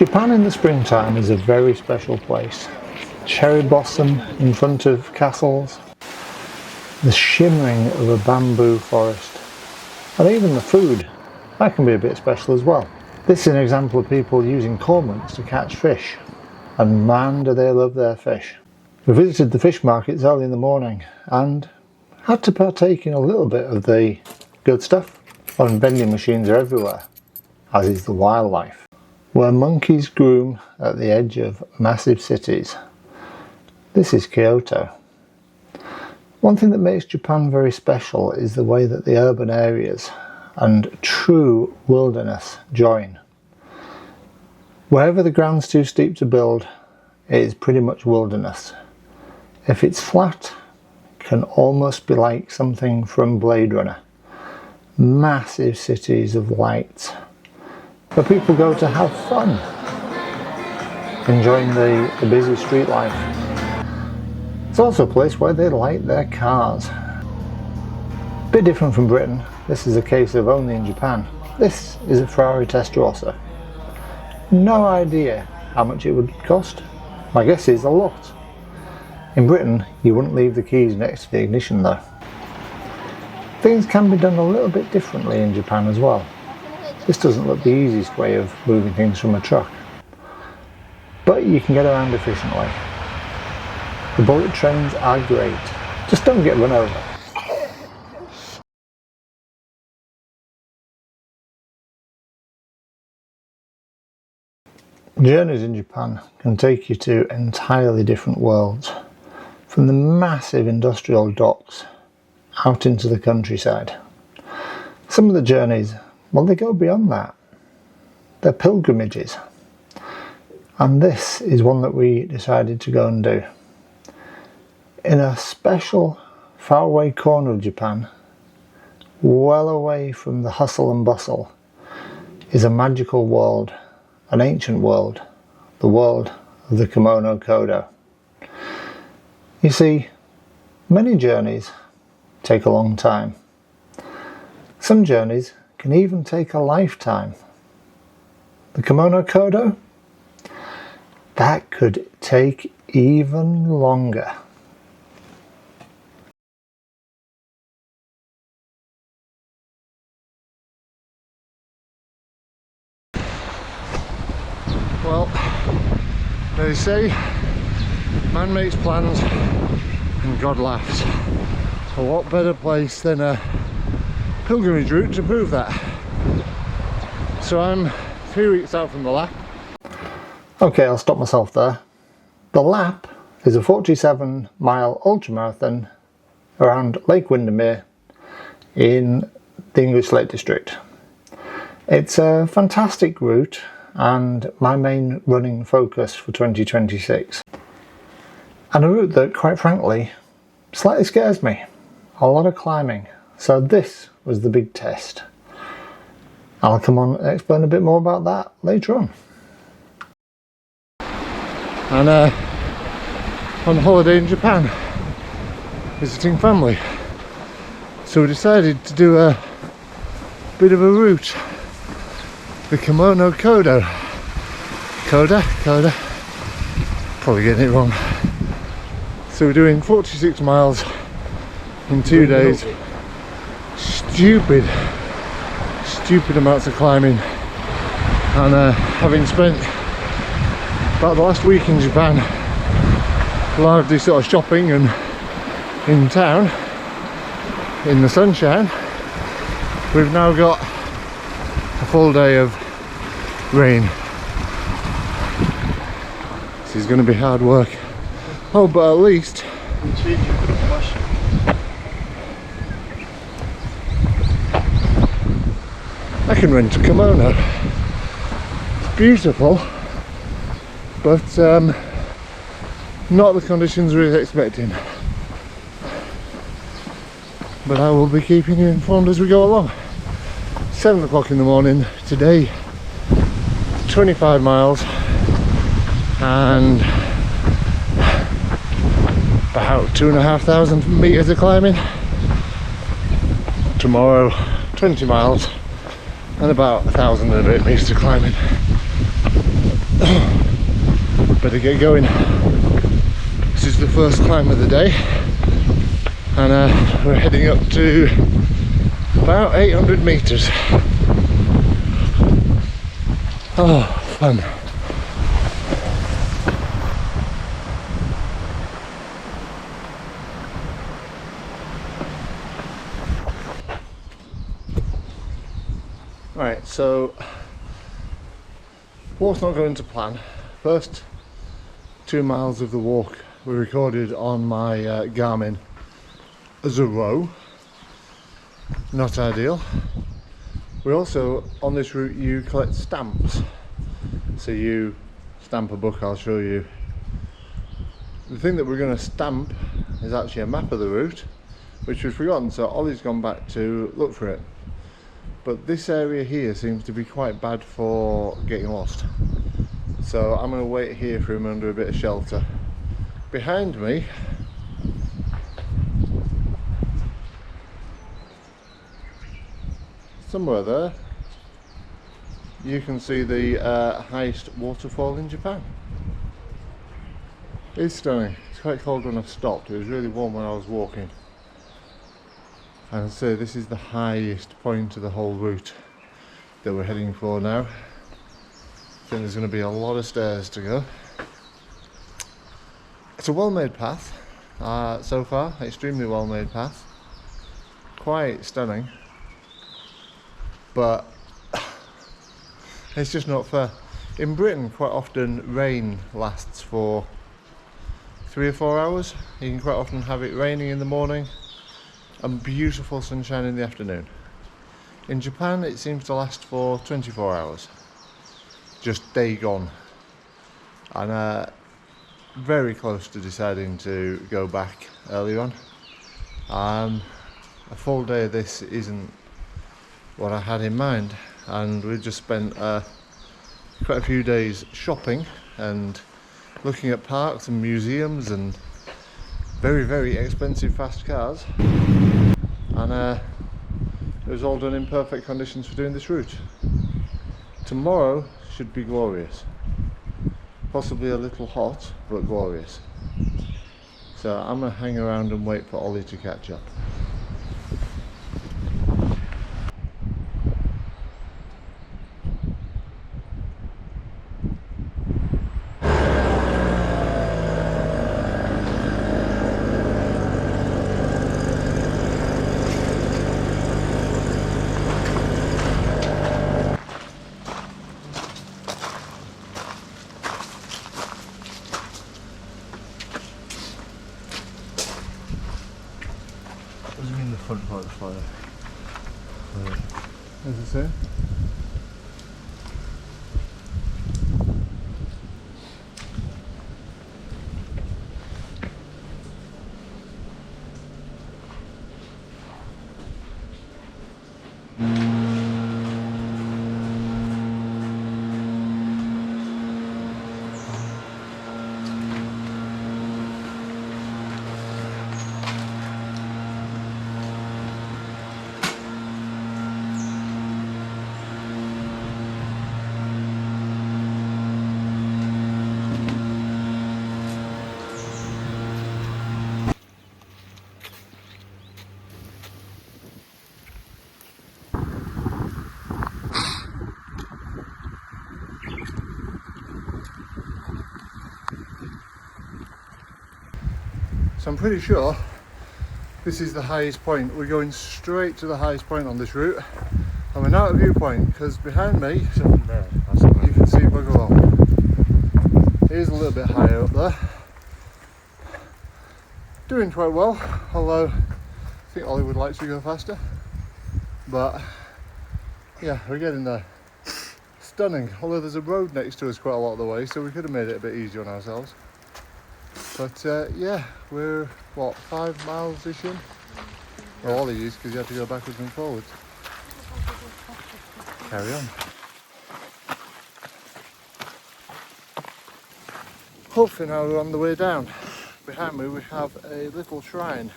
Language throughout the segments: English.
Japan in the springtime is a very special place. Cherry blossom in front of castles, the shimmering of a bamboo forest, and even the food, that can be a bit special as well. This is an example of people using cormorants to catch fish, and man do they love their fish. We visited the fish markets early in the morning and had to partake in a little bit of the good stuff. Vending machines are everywhere, as is the wildlife. Where monkeys groom at the edge of massive cities. This is Kyoto. One thing that makes Japan very special is the way that the urban areas and true wilderness join. Wherever the ground's too steep to build, it is pretty much wilderness. If it's flat, it can almost be like something from Blade Runner. Massive cities of lights, where people go to have fun, enjoying the busy street life. It's also a place where they light their cars. A bit different from Britain, this is a case of only in Japan. This is a Ferrari Testarossa. No idea how much it would cost. My guess is a lot. In Britain, you wouldn't leave the keys next to the ignition though. Things can be done a little bit differently in Japan as well. This doesn't look the easiest way of moving things from a truck, but you can get around efficiently. The bullet trains are great, just don't get run over. Journeys in Japan can take you to entirely different worlds, from the massive industrial docks out into the countryside. Some of the journeys, well, they go beyond that. They're pilgrimages. And this is one that we decided to go and do. In a special faraway corner of Japan, well away from the hustle and bustle, is a magical world, an ancient world, the world of the Kumano Koda. You see, many journeys take a long time. Some journeys can even take a lifetime. The Kumano Koda? That could take even longer. Well, they say man makes plans and God laughs. A what better place than a pilgrimage route to prove that. So I'm 3 weeks out from the lap. Okay, I'll stop myself there. The lap is a 47-mile ultramarathon around Lake Windermere in the English Lake District. It's a fantastic route and my main running focus for 2026. And a route that, quite frankly, slightly scares me. A lot of climbing. So this was the big test. I'll come on and explain a bit more about that later on. And on holiday in Japan, visiting family. So we decided to do a bit of a route. The Kumano Koda. Koda? Probably getting it wrong. So we're doing 46 miles in 2 days. Stupid amounts of climbing. And having spent about the last week in Japan largely sort of shopping and in town in the sunshine, we've now got a full day of rain. This is going to be hard work. Oh, but at least I can rent a kimono. It's beautiful, but not the conditions we were expecting. But I will be keeping you informed as we go along. 7 o'clock in the morning today, 25 miles and about 2,500 meters of climbing. Tomorrow 20 miles and about 1,000 and a bit meters of climbing. Better get going. This is the first climb of the day, and we're heading up to about 800 meters. Oh, fun. Right, so walk's not going to plan. First 2 miles of the walk were recorded on my Garmin as a row. Not ideal. We also, on this route, you collect stamps. So you stamp a book, I'll show you. The thing that we're going to stamp is actually a map of the route, which we've forgotten, so Ollie's gone back to look for it. But this area here seems to be quite bad for getting lost. So I'm going to wait here for him under a bit of shelter. Behind me, somewhere there, you can see the highest waterfall in Japan. It's stunning. It's quite cold when I've stopped. It was really warm when I was walking. And so this is the highest point of the whole route that we're heading for now. I think there's going to be a lot of stairs to go. It's a well-made path so far, extremely well-made path. Quite stunning, but it's just not fair. In Britain, quite often rain lasts for 3 or 4 hours. You can quite often have it raining in the morning and beautiful sunshine in the afternoon. In Japan, it seems to last for 24 hours, just day gone. And very close to deciding to go back earlier on. A full day of this isn't what I had in mind, and we just spent quite a few days shopping and looking at parks and museums and very, very expensive fast cars. And it was all done in perfect conditions for doing this route. Tomorrow should be glorious. Possibly a little hot, but glorious. So I'm going to hang around and wait for Ollie to catch up. What do you mean the front part of the fire? As I say? So I'm pretty sure this is the highest point. We're going straight to the highest point on this route, and we're now at a viewpoint because behind me you can see bugger all. It is a little bit higher up there. Doing quite well, although I think Ollie would like to go faster. But yeah, we're getting there. Stunning, although there's a road next to us quite a lot of the way, so we could have made it a bit easier on ourselves. But yeah, we're what, 5 miles-ish in? Well, all of these, because you have to go backwards and forwards. Carry on. Hopefully now we're on the way down. Behind me we have a little shrine.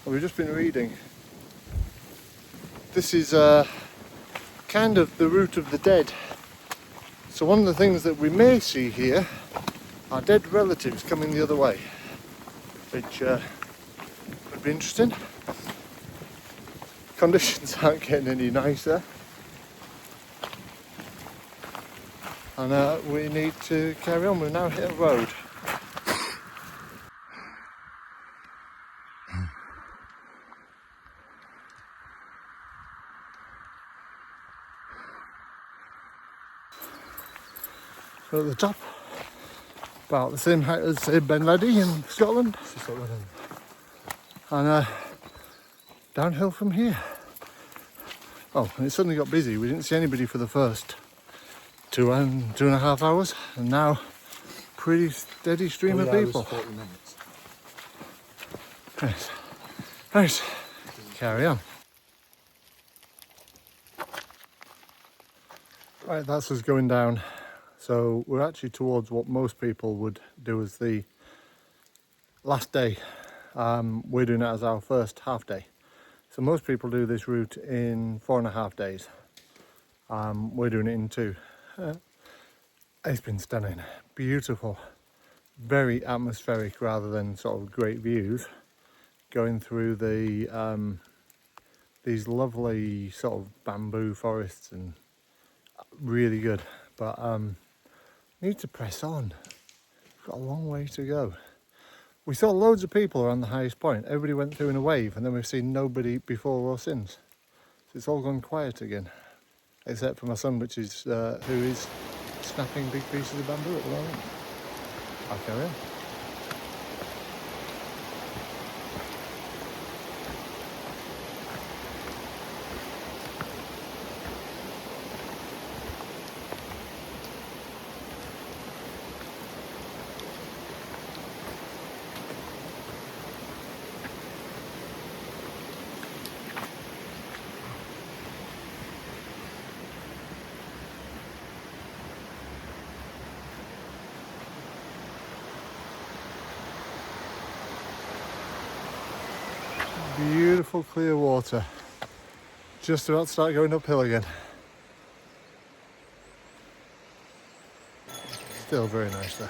And we've just been reading. This is kind of the route of the dead. So one of the things that we may see here are dead relatives coming the other way, which would be interesting. Conditions aren't getting any nicer, and we need to carry on. We've now hit a road. We're at the top, about the same height as Ben Ledi in Scotland, and downhill from here. Oh, and it suddenly got busy. We didn't see anybody for the first 2.5 hours, and now pretty steady stream of people. 40 minutes. Right. Right, carry on. Right, that's us going down. So we're actually towards what most people would do as the last day. We're doing it as our first half day. So most people do this route in 4.5 days. We're doing it in 2. It's been stunning, beautiful, very atmospheric rather than sort of great views. Going through the these lovely sort of bamboo forests, and really good. But need to press on. We've got a long way to go. We saw loads of people around the highest point. Everybody went through in a wave, and then we've seen nobody before or since. So it's all gone quiet again, except for my son, which is who is snapping big pieces of bamboo at the moment. I'll carry on. Beautiful clear water. Just about to start going uphill again. Still very nice there.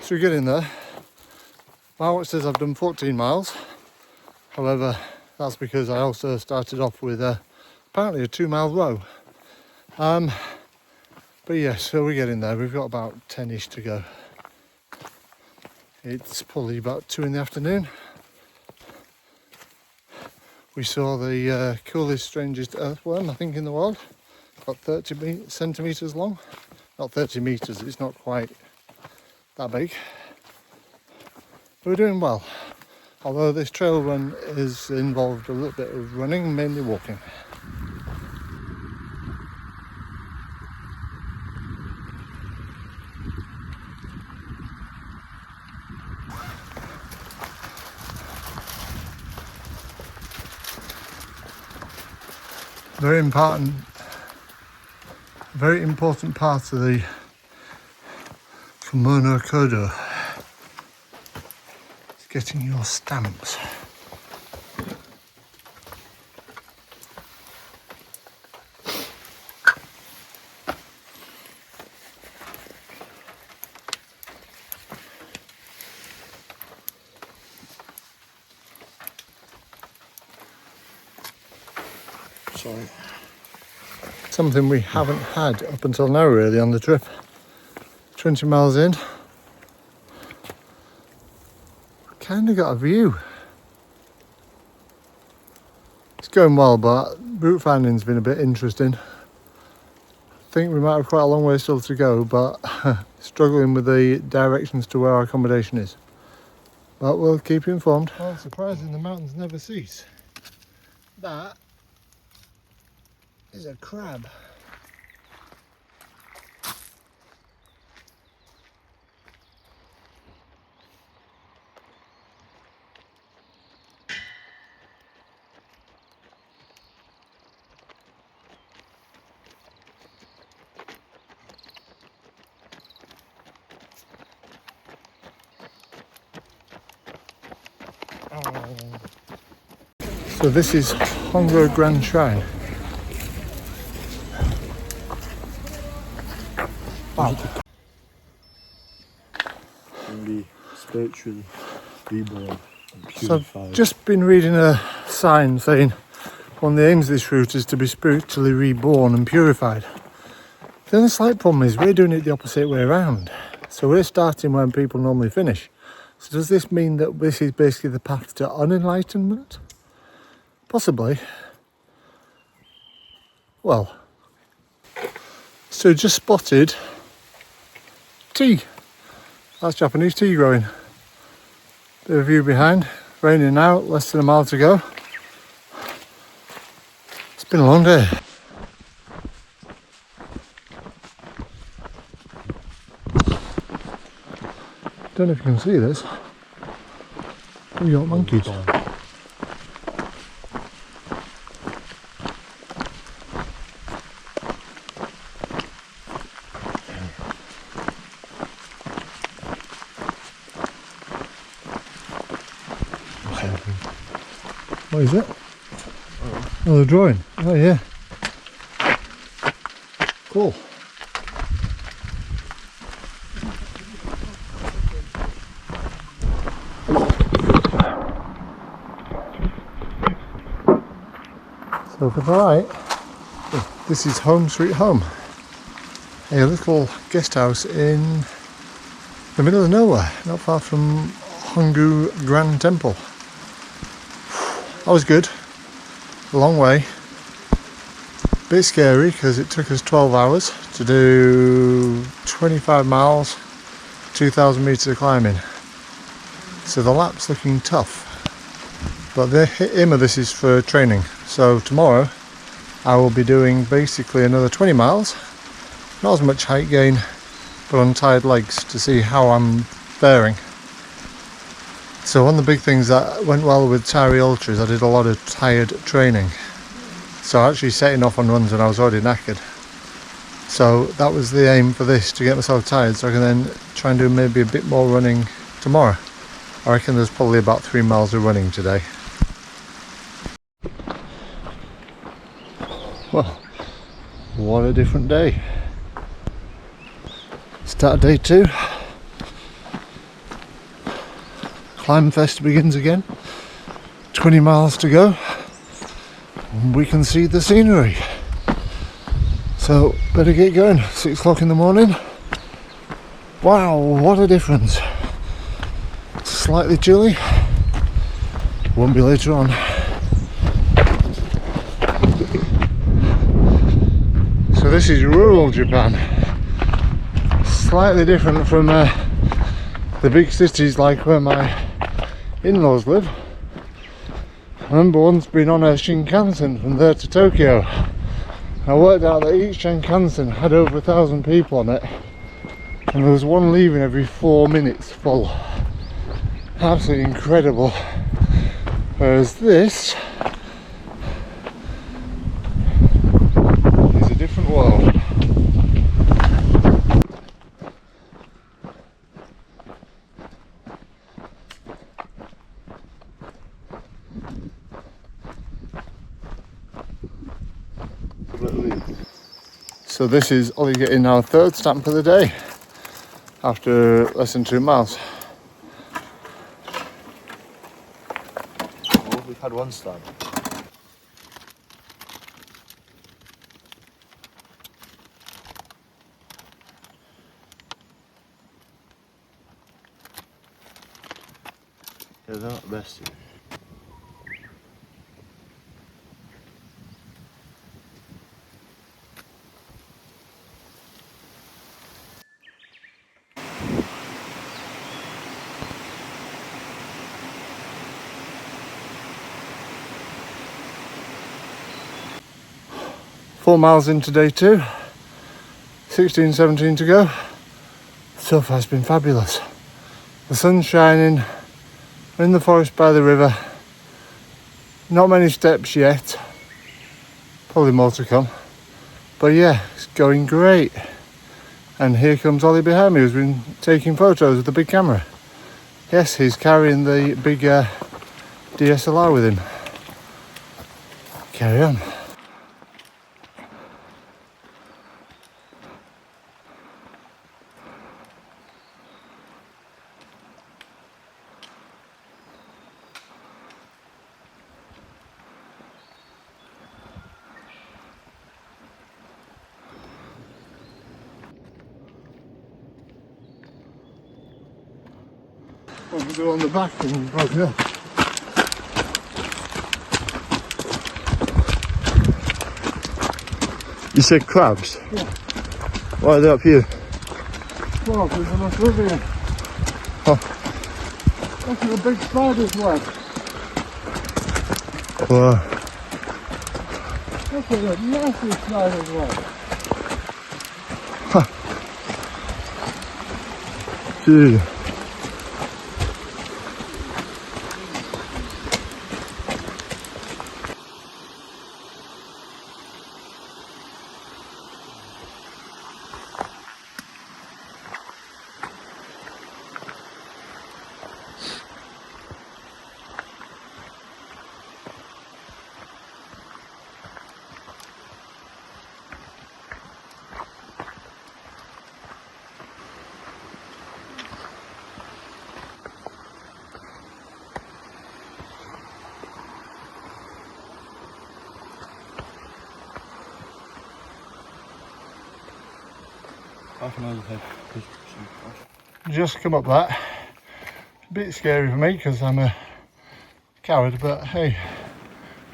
So we get in there. My watch says I've done 14 miles. However, that's because I also started off with apparently a 2-mile row. But yes, so we're getting there. We've got about 10-ish to go. It's probably about 2 in the afternoon. We saw the coolest, strangest earthworm, I think, in the world. About 30 centimetres long. Not 30 metres, it's not quite that big. But we're doing well. Although this trail run is involved a little bit of running, mainly walking. Very important part of the Kumano Koda is getting your stamps. Sorry. Something we haven't had up until now really on the trip. 20 miles in. Kind of got a view. It's going well, but route finding's been a bit interesting. I think we might have quite a long way still to go, but struggling with the directions to where our accommodation is. But we'll keep you informed. Well, surprising, the mountains never cease. That is a crab. So this is Hongo Grand Shrine. Wow. Can be spiritually reborn and So I've purified. just been reading a sign saying one of the aims of this route is to be spiritually reborn and purified. The only slight problem is we're doing it the opposite way around. So we're starting when people normally finish. So does this mean that this is basically the path to unenlightenment? Possibly. Well, so just spotted tea. That's Japanese tea growing. Bit of view behind. Raining out, less than a mile to go. It's been a long day. Don't know if you can see this. New York monkeys. What is it? Oh, the drawing. Oh yeah. Cool. So for the right, this is Home Sweet Home, a little guest house in the middle of nowhere, not far from Hongu Grand Temple. That was good, a long way, bit scary because it took us 12 hours to do 25 miles, 2,000 metres of climbing, so the lap's looking tough. But the aim of this is for training. So tomorrow I will be doing basically another 20 miles. Not as much height gain, but on tired legs to see how I'm faring. So one of the big things that went well with Tari Ultras, I did a lot of tired training. So actually setting off on runs when I was already knackered. So that was the aim for this, to get myself tired so I can then try and do maybe a bit more running tomorrow. I reckon there's probably about 3 miles of running today. Well, what a different day. Start day 2. Climb Fest begins again. 20 miles to go. And we can see the scenery. So better get going. 6 o'clock in the morning. Wow, what a difference. Slightly chilly. Won't be later on. So this is rural Japan, slightly different from the big cities like where my in-laws live. I remember once being on a Shinkansen from there to Tokyo. I worked out that each Shinkansen had over 1,000 people on it, and there was one leaving every 4 minutes full. Absolutely incredible. Whereas this is a different world. So this is Ollie getting our 3rd stamp of the day after less than 2 miles. Oh, we've had 1 stamp. Yeah, they're not the best. 4 miles into day 2, 16, 17 to go. So far it's been fabulous. The sun's shining, we're in the forest by the river. Not many steps yet, probably more to come. But yeah, it's going great. And here comes Ollie behind me, who's been taking photos with the big camera. Yes, he's carrying the big DSLR with him. Carry on. Well, we'll go on the back and broke it up. You said crabs? Yeah. Why are they up here? Well, there's enough river here. Oh. Look at the big spider's web. Wow. Look at that massive spider's web. Gee. Half an hour's ahead. Just come up that. A bit scary for me because I'm a coward, but hey.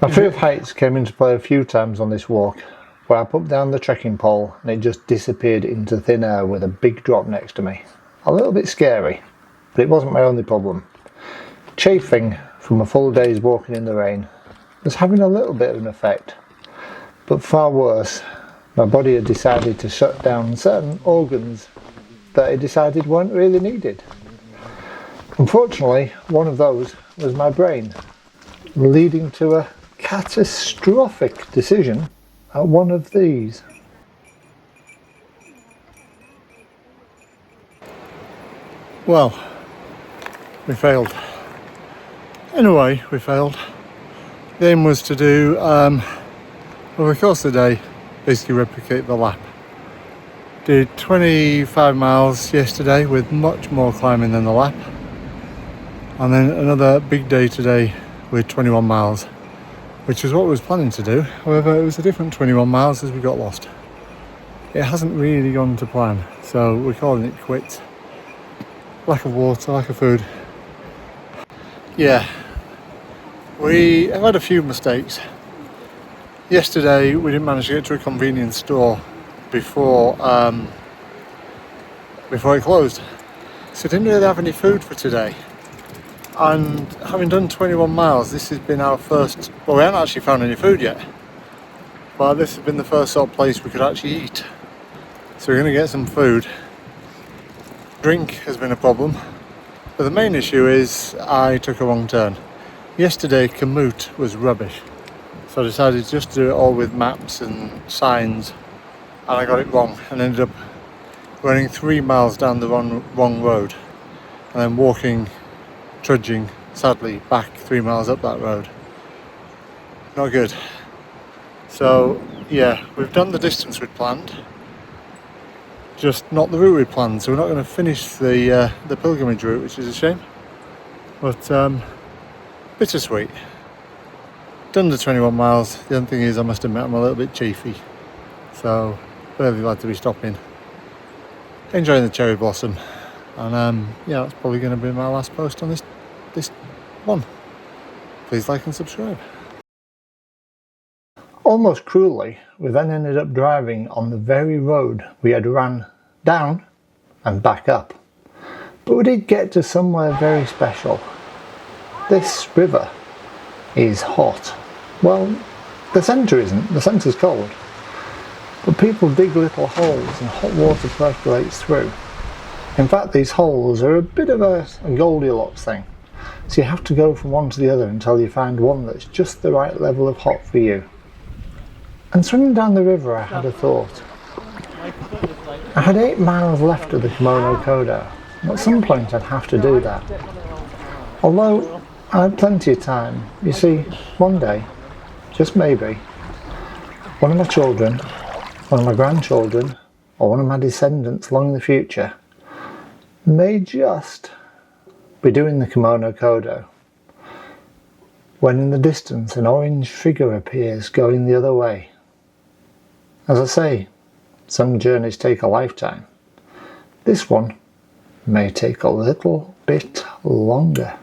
My fear of heights came into play a few times on this walk, where I put down the trekking pole and it just disappeared into thin air with a big drop next to me. A little bit scary, but it wasn't my only problem. Chafing from a full day's walking in the rain was having a little bit of an effect, but far worse, my body had decided to shut down certain organs that it decided weren't really needed. Unfortunately, one of those was my brain, leading to a catastrophic decision at one of these. Well, we failed. In a way, we failed. The aim was to do, over the course of the day, basically replicate the lap. Did 25 miles yesterday with much more climbing than the lap, and then another big day today with 21 miles, which is what I was planning to do. However, it was a different 21 miles as we got lost. It hasn't really gone to plan, so we're calling it quits. Lack of water, lack of food. Yeah, we have had a few mistakes. Yesterday we didn't manage to get to a convenience store before it closed, so didn't really have any food for today. And having done 21 miles, this has been our first, well, we haven't actually found any food yet, but this has been the first sort of place we could actually eat. So we're going to get some food. Drink has been a problem, but the main issue is I took a wrong turn. Yesterday Komoot was rubbish, so I decided just to do it all with maps and signs, and I got it wrong and ended up running 3 miles down the wrong road and then walking, trudging sadly back 3 miles up that road. Not good. So yeah, we've done the distance we'd planned, just not the route we planned, so we're not going to finish the pilgrimage route, which is a shame, but bittersweet. Done the 21 miles. The other thing is, I must admit, I'm a little bit chiefy, so really glad to be stopping, enjoying the cherry blossom, and yeah, that's probably going to be my last post on this one. Please like and subscribe. Almost cruelly, we then ended up driving on the very road we had ran down and back up, but we did get to somewhere very special. This river is hot. Well, the centre isn't, the centre's cold, but people dig little holes and hot water percolates through. In fact, these holes are a bit of a Goldilocks thing, so you have to go from one to the other until you find one that's just the right level of hot for you. And swimming down the river, I had a thought. I had 8 miles left of the Kumano Koda, and at some point I'd have to do that. Although I had plenty of time. You see, one day, just maybe, one of my children, one of my grandchildren, or one of my descendants long in the future may just be doing the Kumano Koda when in the distance an orange figure appears going the other way. As I say, some journeys take a lifetime. This one may take a little bit longer.